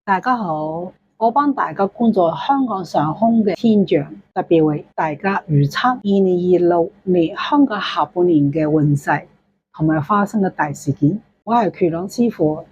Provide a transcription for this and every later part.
大家好，我幫大家關注香港上空嘅天象，特別為大家預測2026年香港下半年嘅運勢同埋發生嘅大事件。我係拳朗師傅，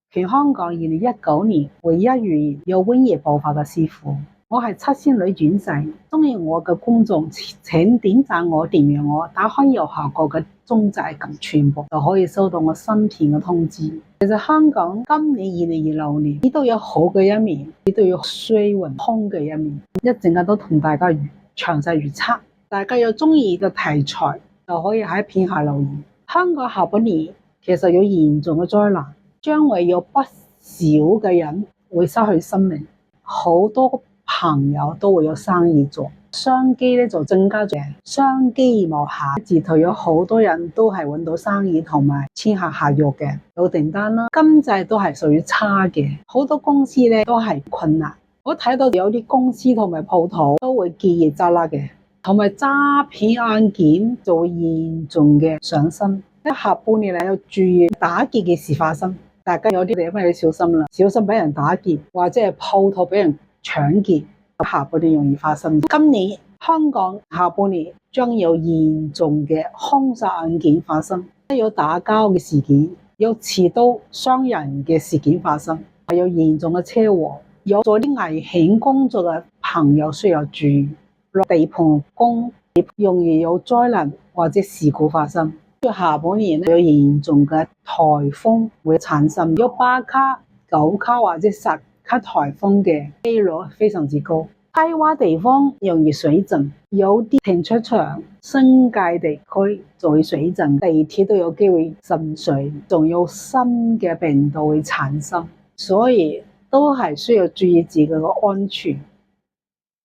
全香港2019年唯一預言有瘟疫爆發嘅師傅。我係七仙女轉世，中意我嘅觀眾請點讚我、訂閱我，打開右下角嘅鐘仔撳全部，就可以收到我新片嘅通知。其實香港今年2026年，亦都有好嘅一面，亦都有衰運空嘅一面。一陣間都同大家詳細預測。大家有中意嘅題材，就可以喺片下留言。香港下半年其實有嚴重嘅災難，將會有不少嘅人會失去生命，好多朋友都會有生意做，商機咧就增加咗，商機無限，字頭有好多人都係揾到生意同埋簽下合約嘅，有訂單啦。經濟都係屬於差嘅，好多公司咧都係困難。我睇到有啲公司同埋鋪頭都會結業執笠嘅，同埋詐騙案件就會嚴重嘅上升。下半年嚟要注意打劫嘅事發生，大家有啲地方要小心啦，小心俾人打劫或者係鋪頭俾人搶劫，下半年容易發生。今年香港下半年將有嚴重嘅兇殺案件發生，有打交嘅事件，有持刀傷人嘅事件發生，有嚴重嘅車禍，有做啲危險工作嘅朋友需要注意。落地盤工容易有災難或者事故發生。下半年有嚴重嘅颱風會產生，有8卡、9卡或者10卡颱風嘅機率非常之高。低洼地方容易水浸，有啲停車場、新界地區就會水浸，地鐵都有機會滲水，仲有新嘅病毒會產生，所以都係需要注意自己嘅安全。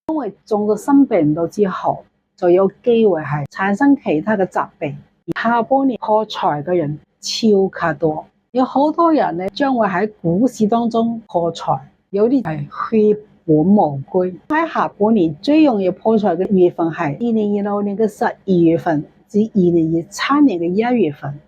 因為中咗新病毒之後，就有機會係產生其他嘅疾病。下半年破財嘅人超級多，有好多人咧將會喺股市當中破財，有啲係血本無歸。喺下半年最容易破財嘅月份係2026年嘅12月份至2027年嘅1月份。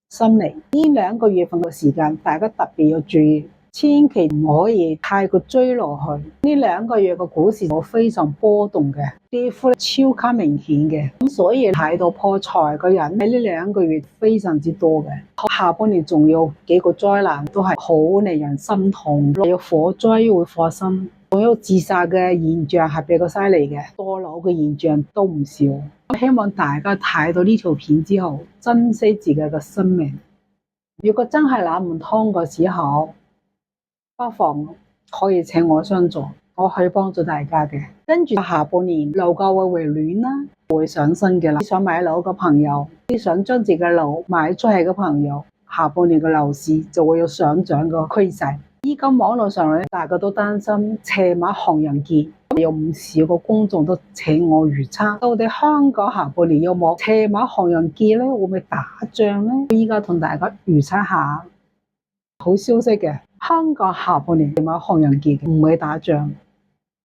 新曆呢2個月份嘅時間，大家特別要注意，千祈唔可以太過追落去。呢2個月嘅股市會非常波動嘅，跌幅超級明顯嘅，咁所以睇到破財嘅人喺呢2個月非常之多嘅。下半年仲有幾個災難都係好令人心痛，有火災會發生，仲有自殺嘅現象係比較犀利嘅，墮樓嘅現象都唔少。我希望大家睇到呢條片之後，珍惜自己嘅生命。如果真係諗唔通嘅時候，不妨可以請我相助，我可以幫助大家嘅。跟住下半年樓價會回暖啦，會上升嘅啦。你想買樓嘅朋友，你想將自己嘅樓賣出去嘅朋友，下半年嘅樓市就會有上漲嘅趨勢。依家網絡上咧，大家都擔心邪馬行人劫，有唔少個公眾都請我預測，到底香港下半年有冇邪馬行人劫咧？會唔會打仗咧？依家同大家預測下好消息嘅，香港下半年邪馬行人劫唔會打仗。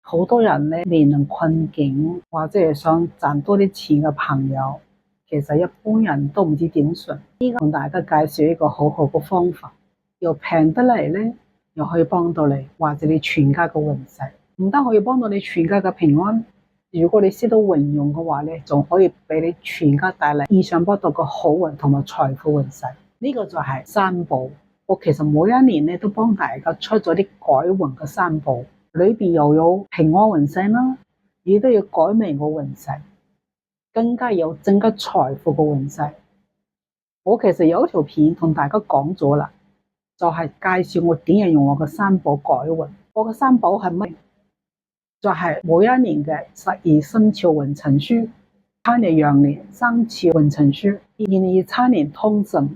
好多人咧面臨困境或者係想賺多啲錢嘅朋友，其實一般人都唔知點算。依家同大家介紹一個好好嘅方法，又平得嚟咧，又可以幫到你或者你全家嘅運勢，唔單可以幫到你全家嘅平安，如果你識到運用嘅話咧，仲可以俾你全家帶嚟意想不到嘅好運同埋財富運勢。呢個就係三寶。我其實每一年咧都幫大家出咗啲改運嘅三寶，裏邊又有平安運勢啦，亦都要改命嘅運勢，更加有增加財富嘅運勢。我其實有一條片同大家講咗啦，就係介紹我點樣用我嘅三寶改運。我嘅三寶係乜？就係每一年嘅12生肖運程書、7年羊年生肖運程書、2027年通勝、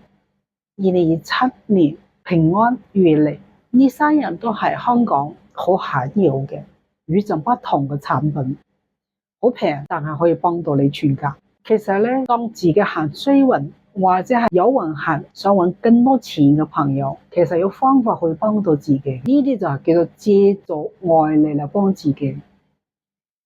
2027年平安月曆，呢3樣都係香港好罕有嘅與眾不同嘅產品，好平，但係可以幫到你全家。其實咧，當自己行衰運或者係有運行想揾更多錢嘅朋友，其實有方法去幫到自己。呢啲就係叫做借助外力嚟幫自己。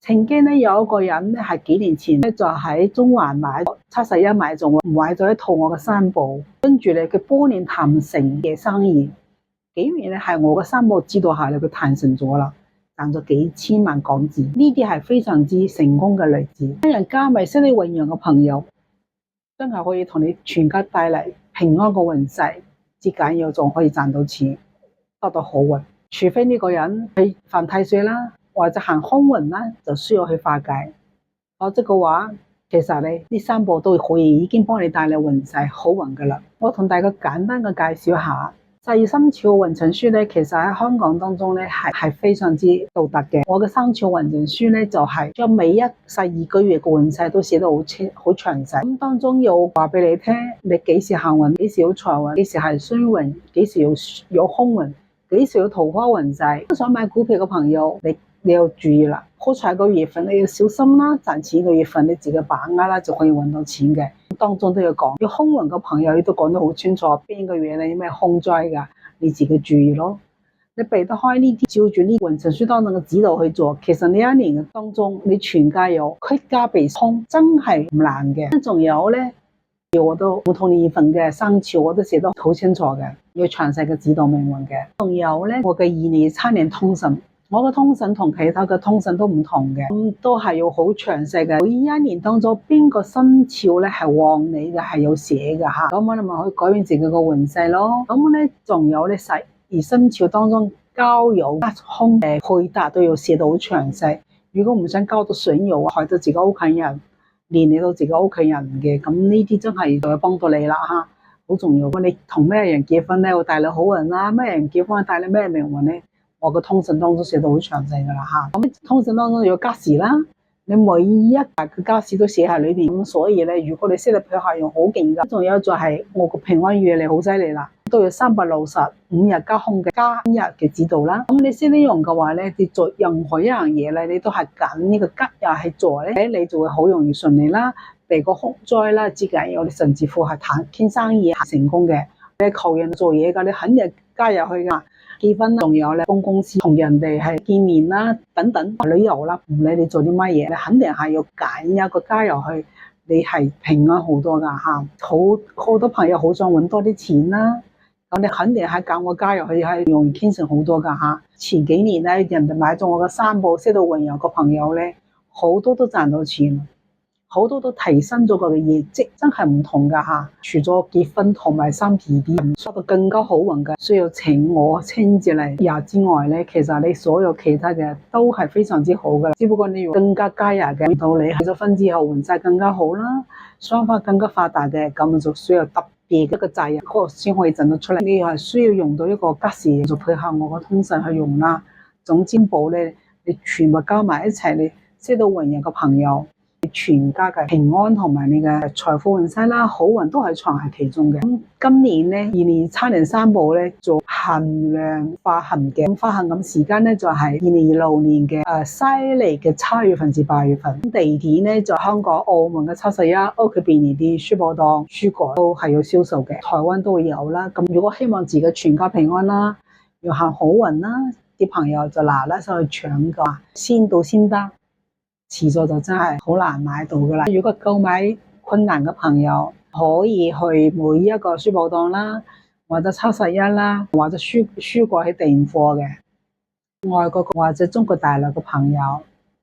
曾經咧有一個人咧係幾年前咧就喺中環買71買中，買咗一套我嘅三寶，跟住咧佢半年談成嘅生意，幾月咧係我嘅三寶知道下咧，佢談成咗啦，賺咗幾千萬港紙，呢啲係非常之成功嘅例子。人加埋識得運用嘅朋友，真係可以同你全家帶嚟平安嘅運勢，至緊要仲可以賺到錢，得到好運。除非呢個人係犯太歲啦，或者行空運啦，就需要去化解。否則嘅話，其實你呢三寶都可以已經幫你帶嚟運勢好運噶啦。我同大家簡單嘅介紹下。十二生肖運程書咧，其實喺香港當中咧係非常之獨特嘅。我嘅生肖運程書咧就係將每一12個月嘅運勢都寫得好詳細。咁當中有話俾你聽，你幾時行運，幾時有財運，幾時係衰運，幾時有空運，幾時有桃花運勢。想買股票嘅朋友，你要注意啦，開財個月份你要小心啦，賺錢嘅月份你自己把握啦，就可以揾到錢嘅。當中都要講，要空運嘅朋友亦都講得好清楚，邊個月你有咩空災噶，你自己注意咯。你避得開呢啲，照住呢運程書當中嘅指導去做，其實呢一年當中你全家有居家避空，真係唔難嘅。仲有咧，我都唔同年份嘅生肖我都寫得好清楚嘅，要詳細嘅指導命運嘅。仲有咧，我嘅2027年通勝。我嘅通勝同其他嘅通勝都唔同嘅，都係要好詳細嘅。每一年當中邊個生肖咧係旺你嘅，係有寫嘅吓。咁我哋咪可以改變自己嘅運勢咯。咁咧仲有咧12生肖當中交友空嘅配搭都要寫到好詳細。如果唔想交到損友，害到自己屋企人，連累到自己屋企人嘅，咁呢啲真係就會幫到你啦吓，好重要。你同咩人結婚咧會帶來好運啦，咩人結婚帶來咩命運咧？我個通勝當中寫到好詳細噶啦吓，咁通勝當中有家事啦，你每一個家事都寫喺裏邊，咁所以咧，如果你識得配合用好勁噶。仲有就係我個平安月你好犀利啦，都有365日加空嘅加日嘅指導啦。咁你識得用嘅話咧，你做任何一樣嘢咧，你都係揀呢個吉日去做咧，你就會好容易順利啦，避過空災啦，之間有你甚至乎係傾生意係成功嘅。你求人做嘢噶，你肯定加入去噶。結婚啦，仲有咧，公司同人哋係見面啦，等等旅遊啦，唔理你做啲乜嘢，你肯定係要揀一個加入去，你係平安好多噶吓。好多朋友好想搵多啲錢啦，咁你肯定係揀個加入去係容易傾成好多噶吓。前幾年咧，人哋買咗我嘅三寶識到運用嘅朋友咧，好多都賺到錢。好多都提升咗佢嘅業績，真係唔同噶吓。除咗結婚同埋生 BB， 收到更加好運嘅，需要請我親自嚟入之外咧，其實你所有其他嘅都係非常之好噶。只不過你要更加加入嘅，到你結咗婚之後運勢更加好啦，雙方更加發達嘅，咁就需要特別一個責任，嗰個先可以整得出嚟。你係需要用到一個吉時，就配合我個通勝去用啦。總之寶咧，你全部加埋一齊，你識到運人嘅朋友。全家嘅平安同埋你嘅財富運勢啦，好運都係藏喺其中嘅。咁今年咧，2027年三寶咧做限量發行嘅，咁發行咁時間咧就係2026年嘅西曆嘅7月份至8月份。地點咧就香港、澳門嘅71屋企便利店、書報檔、書局都係有銷售嘅，台灣都會有啦。咁如果希望自己全家平安啦，要行好運啦，啲朋友就嗱上去搶噶，先到先得。遲咗就真係好難買到噶啦。如果購買困難嘅朋友，可以去每一個書報檔啦，或者71啦，或者書櫃去訂貨嘅。外國或者中國大陸嘅朋友，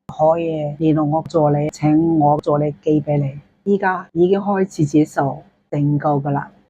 可以聯絡我助理，請我助理寄俾你。依家已經開始接受訂購噶啦。